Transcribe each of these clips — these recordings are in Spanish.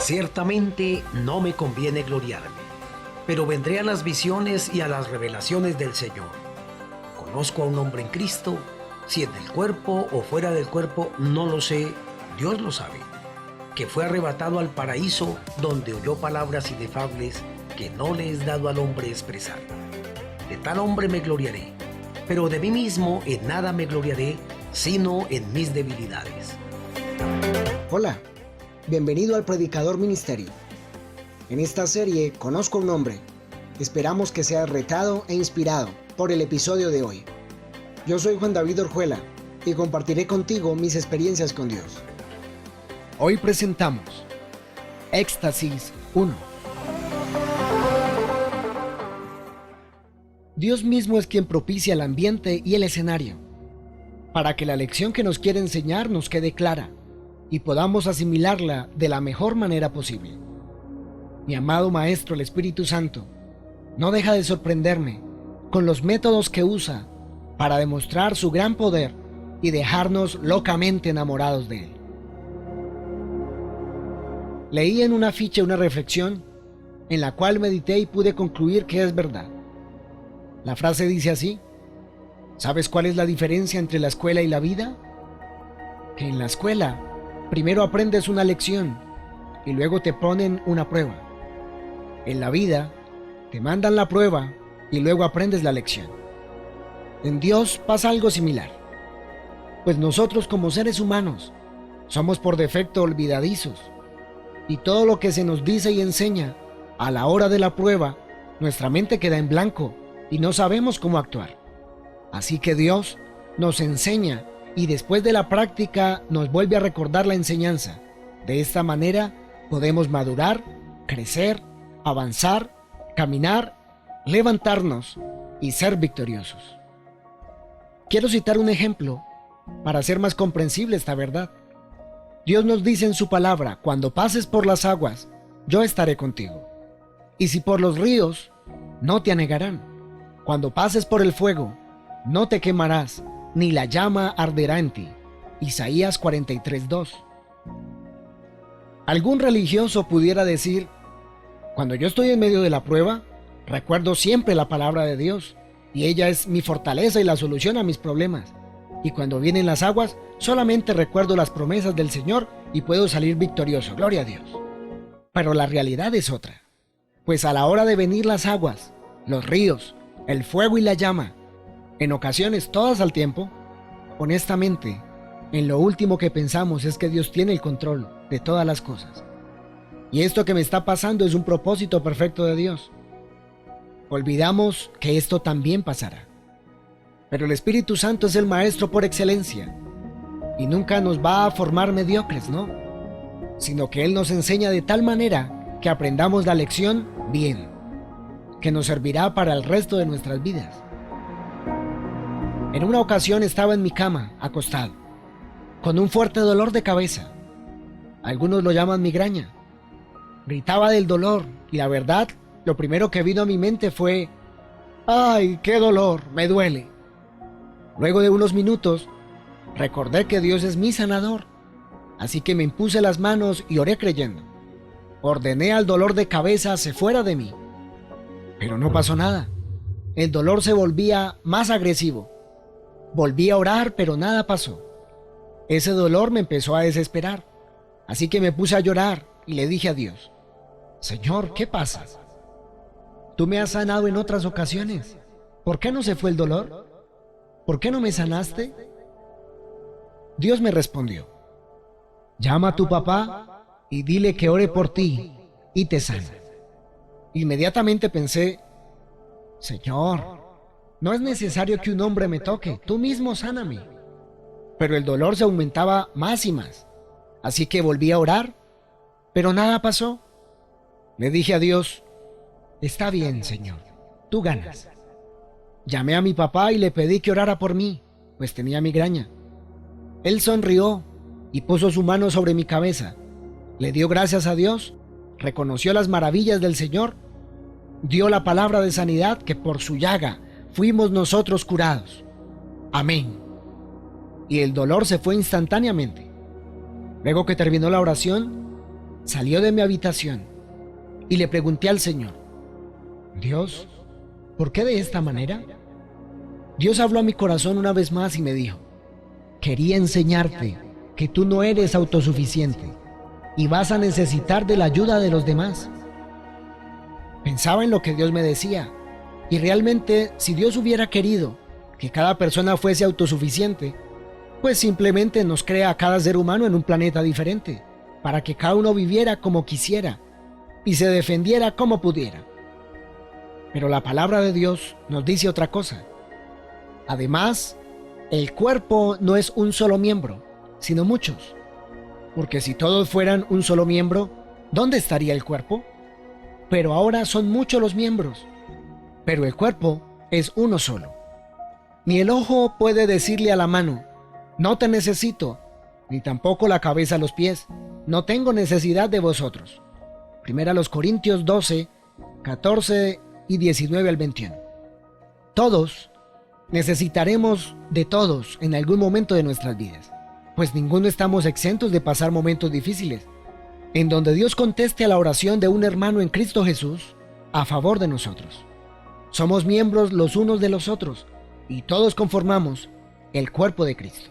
Ciertamente no me conviene gloriarme, pero vendré a las visiones y a las revelaciones del Señor. Conozco a un hombre en Cristo, si en el cuerpo o fuera del cuerpo, no lo sé, Dios lo sabe, que fue arrebatado al paraíso donde oyó palabras inefables que no le es dado al hombre expresar. De tal hombre me gloriaré, pero de mí mismo en nada me gloriaré, sino en mis debilidades. Hola, bienvenido al Predicador Ministerio. En esta serie, Conozco a un hombre. Esperamos que seas retado e inspirado por el episodio de hoy. Yo soy Juan David Orjuela y compartiré contigo mis experiencias con Dios. Hoy presentamos Éxtasis 1. Dios mismo es quien propicia el ambiente y el escenario, para que la lección que nos quiere enseñar nos quede clara y podamos asimilarla de la mejor manera posible. Mi amado Maestro, el Espíritu Santo, no deja de sorprenderme con los métodos que usa para demostrar su gran poder y dejarnos locamente enamorados de Él. Leí en una ficha una reflexión en la cual medité y pude concluir que es verdad. La frase dice así: ¿sabes cuál es la diferencia entre la escuela y la vida? Que en la escuela primero aprendes una lección y luego te ponen una prueba. En la vida te mandan la prueba y luego aprendes la lección. En Dios pasa algo similar, pues nosotros como seres humanos somos por defecto olvidadizos y todo lo que se nos dice y enseña a la hora de la prueba, nuestra mente queda en blanco y no sabemos cómo actuar. Así que Dios nos enseña y después de la práctica nos vuelve a recordar la enseñanza. De esta manera podemos madurar, crecer, avanzar, caminar, levantarnos y ser victoriosos. Quiero citar un ejemplo para hacer más comprensible esta verdad. Dios nos dice en su palabra: cuando pases por las aguas, yo estaré contigo. Y si por los ríos, no te anegarán. Cuando pases por el fuego, no te quemarás, ni la llama arderá en ti. Isaías 43:2. Algún religioso pudiera decir: cuando yo estoy en medio de la prueba, recuerdo siempre la palabra de Dios, y ella es mi fortaleza y la solución a mis problemas. Y cuando vienen las aguas, solamente recuerdo las promesas del Señor y puedo salir victorioso, gloria a Dios. Pero la realidad es otra, pues a la hora de venir las aguas, los ríos, el fuego y la llama, en ocasiones todas al tiempo, honestamente, en lo último que pensamos es que Dios tiene el control de todas las cosas. Y esto que me está pasando es un propósito perfecto de Dios. Olvidamos que esto también pasará. Pero el Espíritu Santo es el Maestro por excelencia y nunca nos va a formar mediocres, ¿no? Sino que Él nos enseña de tal manera que aprendamos la lección bien, que nos servirá para el resto de nuestras vidas. En una ocasión estaba en mi cama, acostado, con un fuerte dolor de cabeza. Algunos lo llaman migraña. Gritaba del dolor y la verdad, lo primero que vino a mi mente fue: ¡ay, qué dolor! Me duele. Luego de unos minutos, recordé que Dios es mi sanador, así que me impuse las manos y oré creyendo. Ordené al dolor de cabeza se fuera de mí. Pero no pasó nada. El dolor se volvía más agresivo. Volví a orar, pero nada pasó. Ese dolor me empezó a desesperar. Así que me puse a llorar y le dije a Dios: Señor, ¿qué pasa? Tú me has sanado en otras ocasiones. ¿Por qué no se fue el dolor? ¿Por qué no me sanaste? Dios me respondió: llama a tu papá y dile que ore por ti y te sana. Inmediatamente pensé: Señor, no es necesario que un hombre me toque, tú mismo sáname. Pero el dolor se aumentaba más y más, así que volví a orar, pero nada pasó. Le dije a Dios: está bien, Señor, tú ganas. Llamé a mi papá y le pedí que orara por mí, pues tenía migraña. Él sonrió y puso su mano sobre mi cabeza. Le dio gracias a Dios, reconoció las maravillas del Señor, dio la palabra de sanidad que por su llaga fuimos nosotros curados. Amén. Y el dolor se fue instantáneamente. Luego que terminó la oración, Salió de mi habitación y le pregunté al Señor: Dios, ¿por qué de esta manera? Dios habló a mi corazón una vez más y me dijo: quería enseñarte que tú no eres autosuficiente y vas a necesitar de la ayuda de los demás. Pensaba en lo que Dios me decía, y realmente, si Dios hubiera querido que cada persona fuese autosuficiente, pues simplemente nos crea a cada ser humano en un planeta diferente, para que cada uno viviera como quisiera y se defendiera como pudiera. Pero la palabra de Dios nos dice otra cosa. Además, el cuerpo no es un solo miembro, sino muchos. Porque si todos fueran un solo miembro, ¿dónde estaría el cuerpo? Pero ahora son muchos los miembros, pero el cuerpo es uno solo. Ni el ojo puede decirle a la mano: no te necesito, ni tampoco la cabeza a los pies: no tengo necesidad de vosotros. Primera los Corintios 12, 14 y 19 al 21. Todos necesitaremos de todos en algún momento de nuestras vidas, pues ninguno estamos exentos de pasar momentos difíciles, en donde Dios conteste a la oración de un hermano en Cristo Jesús a favor de nosotros. Somos miembros los unos de los otros, y todos conformamos el cuerpo de Cristo.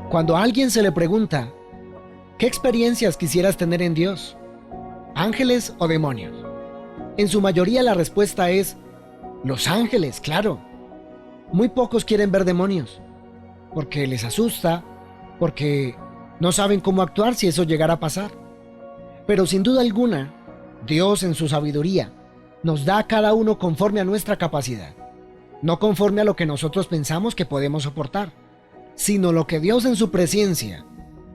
Cuando a alguien se le pregunta: ¿qué experiencias quisieras tener en Dios? ¿Ángeles o demonios? En su mayoría la respuesta es: los ángeles, claro. Muy pocos quieren ver demonios, porque les asusta, porque no saben cómo actuar si eso llegara a pasar. Pero sin duda alguna, Dios en su sabiduría nos da a cada uno conforme a nuestra capacidad, no conforme a lo que nosotros pensamos que podemos soportar, sino lo que Dios en su presciencia,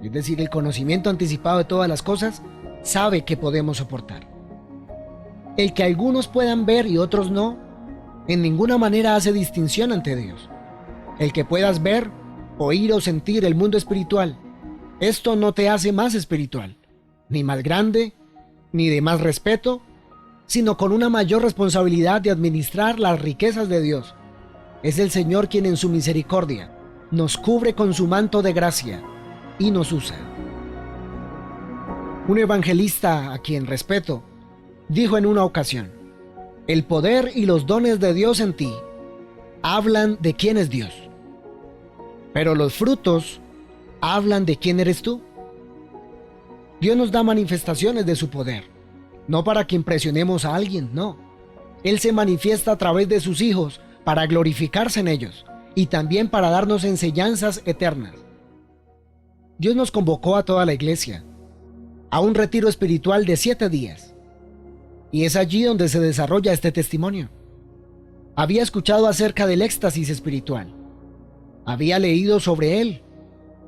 es decir, el conocimiento anticipado de todas las cosas, sabe que podemos soportar. El que algunos puedan ver y otros no, en ninguna manera hace distinción ante Dios. El que puedas ver, oír o sentir el mundo espiritual, esto no te hace más espiritual, ni más grande, ni de más respeto, sino con una mayor responsabilidad de administrar las riquezas de Dios. Es el Señor quien en su misericordia nos cubre con su manto de gracia y nos usa. Un evangelista a quien respeto dijo en una ocasión: el poder y los dones de Dios en ti hablan de quién es Dios, pero los frutos hablan de quién eres tú. Dios nos da manifestaciones de su poder, no para que impresionemos a alguien, no. Él se manifiesta a través de sus hijos para glorificarse en ellos y también para darnos enseñanzas eternas. Dios nos convocó a toda la iglesia a un retiro espiritual de 7 días, y es allí donde se desarrolla este testimonio. Había escuchado acerca del éxtasis espiritual, había leído sobre él.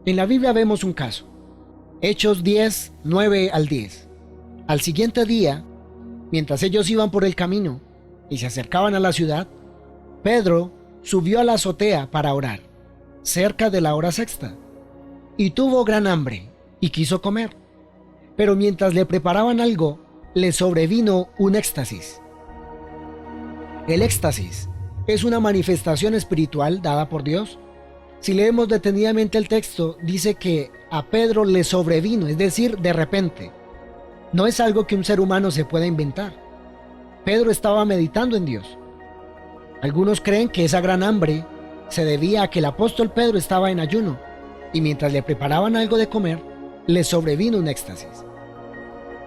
En la Biblia vemos un caso, Hechos 10, 9 al 10. Al siguiente día, mientras ellos iban por el camino y se acercaban a la ciudad, Pedro subió a la azotea para orar, cerca de la hora sexta, y tuvo gran hambre y quiso comer. Pero mientras le preparaban algo, le sobrevino un éxtasis. El éxtasis es una manifestación espiritual dada por Dios. Si leemos detenidamente el texto, dice que a Pedro le sobrevino, es decir, de repente. No es algo que un ser humano se pueda inventar. Pedro estaba meditando en Dios. Algunos creen que esa gran hambre se debía a que el apóstol Pedro estaba en ayuno, y mientras le preparaban algo de comer, le sobrevino un éxtasis.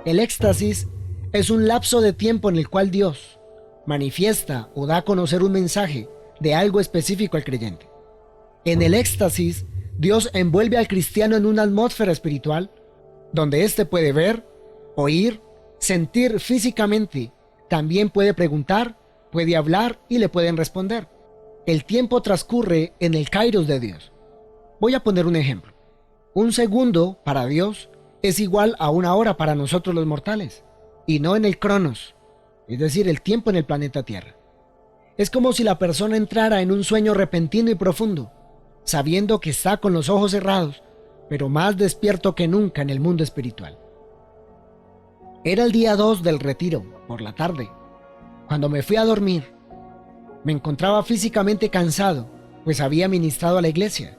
El éxtasis es un lapso de tiempo en el cual Dios manifiesta o da a conocer un mensaje de algo específico al creyente. En el éxtasis, Dios envuelve al cristiano en una atmósfera espiritual donde éste puede ver, oír, sentir físicamente, también puede preguntar, puede hablar y le pueden responder. El tiempo transcurre en el kairos de Dios. Voy a poner un ejemplo. Un segundo para Dios es igual a una hora para nosotros los mortales, y no en el cronos, es decir, el tiempo en el planeta Tierra. Es como si la persona entrara en un sueño repentino y profundo, sabiendo que está con los ojos cerrados, pero más despierto que nunca en el mundo espiritual. Era el día 2 del retiro, por la tarde. Cuando me fui a dormir, me encontraba físicamente cansado, pues había ministrado a la iglesia.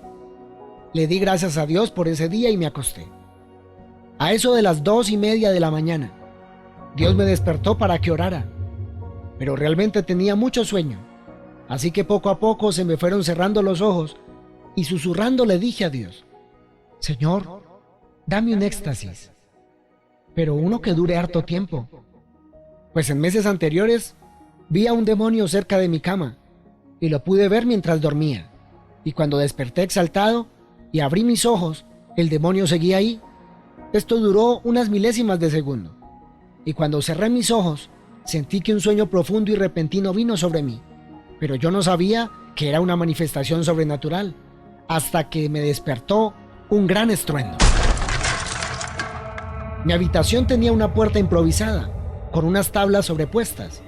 Le di gracias a Dios por ese día y me acosté. A eso de las 2:30 de la mañana, Dios me despertó para que orara, pero realmente tenía mucho sueño, así que poco a poco se me fueron cerrando los ojos y susurrando le dije a Dios: Señor, dame un éxtasis, pero uno que dure harto tiempo, pues en meses anteriores vi a un demonio cerca de mi cama y lo pude ver mientras dormía, y cuando desperté exaltado y abrí mis ojos, el demonio seguía ahí. Esto duró unas milésimas de segundo, y cuando cerré mis ojos, sentí que un sueño profundo y repentino vino sobre mí, pero yo no sabía que era una manifestación sobrenatural, hasta que me despertó un gran estruendo. Mi habitación tenía una puerta improvisada, con unas tablas sobrepuestas,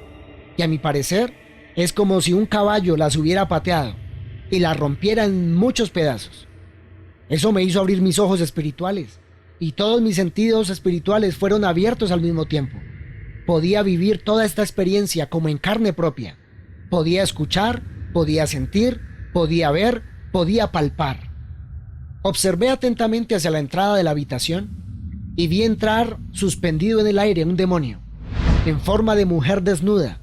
y a mi parecer es como si un caballo las hubiera pateado y las rompiera en muchos pedazos. Eso me hizo abrir mis ojos espirituales, y todos mis sentidos espirituales fueron abiertos al mismo tiempo. Podía vivir toda esta experiencia como en carne propia. Podía escuchar, podía sentir, podía ver, podía palpar. Observé atentamente hacia la entrada de la habitación y vi entrar suspendido en el aire un demonio, en forma de mujer desnuda.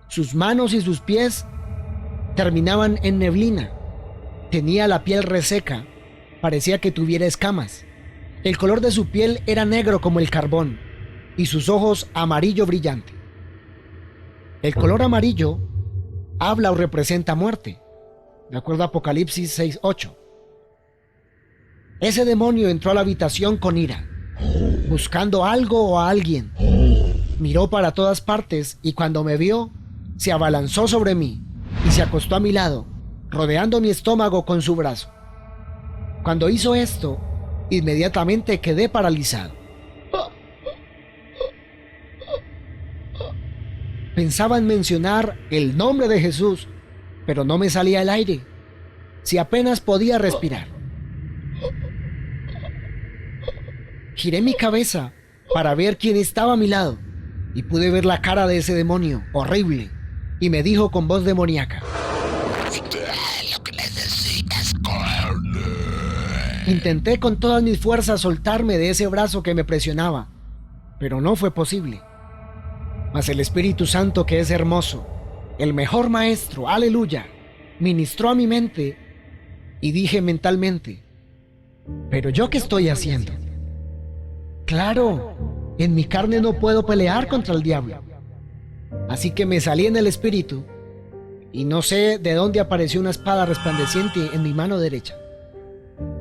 Sus manos y sus pies terminaban en neblina. Tenía la piel reseca, parecía que tuviera escamas. El color de su piel era negro como el carbón y sus ojos amarillo brillante. El color amarillo habla o representa muerte, de acuerdo a Apocalipsis 6:8. Ese demonio entró a la habitación con ira, buscando algo o a alguien. Miró para todas partes y cuando me vio, se abalanzó sobre mí y se acostó a mi lado, rodeando mi estómago con su brazo. Cuando hizo esto, inmediatamente quedé paralizado. Pensaba en mencionar el nombre de Jesús, pero no me salía el aire, si apenas podía respirar. Giré mi cabeza para ver quién estaba a mi lado y pude ver la cara de ese demonio horrible y me dijo con voz demoníaca: Lo que necesitas es carne. Intenté con todas mis fuerzas soltarme de ese brazo que me presionaba, pero no fue posible. Mas el Espíritu Santo, que es hermoso, el mejor maestro, aleluya, ministró a mi mente y dije mentalmente: ¿pero yo qué estoy haciendo? Claro, en mi carne no puedo pelear contra el diablo. Así que me salí en el Espíritu y no sé de dónde apareció una espada resplandeciente en mi mano derecha.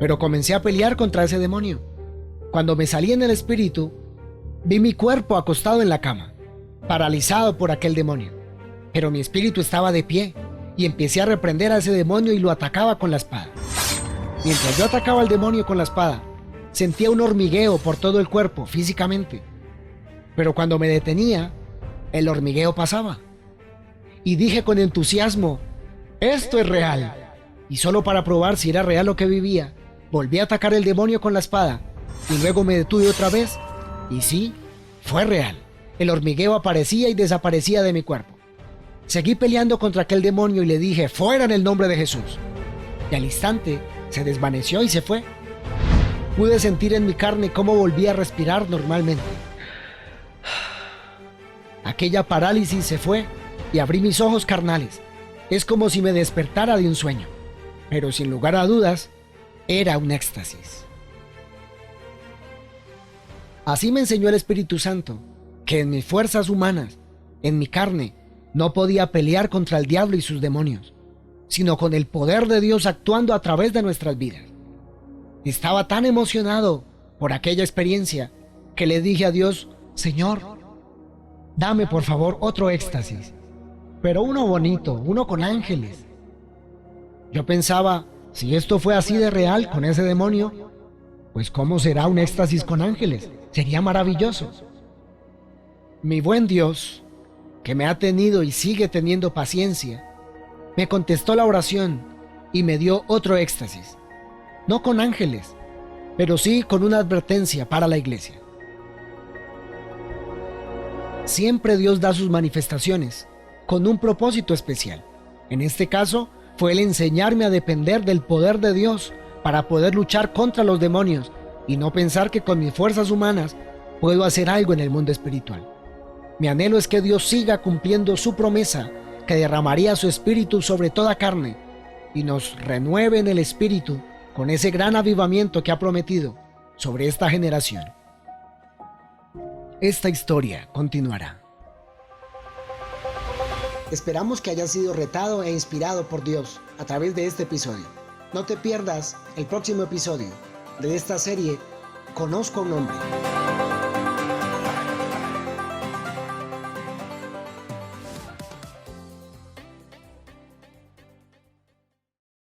Pero comencé a pelear contra ese demonio. Cuando me salí en el Espíritu, vi mi cuerpo acostado en la cama, paralizado por aquel demonio. Pero mi espíritu estaba de pie y empecé a reprender a ese demonio y lo atacaba con la espada. Mientras yo atacaba al demonio con la espada, sentía un hormigueo por todo el cuerpo físicamente. Pero cuando me detenía, el hormigueo pasaba. Y dije con entusiasmo: esto es real. Y solo para probar si era real lo que vivía, volví a atacar el demonio con la espada y luego me detuve otra vez. Y sí, fue real. El hormigueo aparecía y desaparecía de mi cuerpo. Seguí peleando contra aquel demonio y le dije: fuera en el nombre de Jesús. Y al instante se desvaneció y se fue. Pude sentir en mi carne cómo volví a respirar normalmente. Aquella parálisis se fue y abrí mis ojos carnales. Es como si me despertara de un sueño, pero sin lugar a dudas, era un éxtasis. Así me enseñó el Espíritu Santo que en mis fuerzas humanas, en mi carne, no podía pelear contra el diablo y sus demonios, sino con el poder de Dios actuando a través de nuestras vidas. Estaba tan emocionado por aquella experiencia que le dije a Dios: Señor, dame por favor otro éxtasis, pero uno bonito, uno con ángeles. Yo pensaba, si esto fue así de real con ese demonio, pues ¿cómo será un éxtasis con ángeles? Sería maravilloso. Mi buen Dios, que me ha tenido y sigue teniendo paciencia, me contestó la oración y me dio otro éxtasis. No con ángeles, pero sí con una advertencia para la iglesia. Siempre Dios da sus manifestaciones con un propósito especial. En este caso, fue el enseñarme a depender del poder de Dios para poder luchar contra los demonios y no pensar que con mis fuerzas humanas puedo hacer algo en el mundo espiritual. Mi anhelo es que Dios siga cumpliendo su promesa, que derramaría su espíritu sobre toda carne y nos renueve en el espíritu con ese gran avivamiento que ha prometido sobre esta generación. Esta historia continuará. Esperamos que hayas sido retado e inspirado por Dios a través de este episodio. No te pierdas el próximo episodio de esta serie Conozco a un hombre.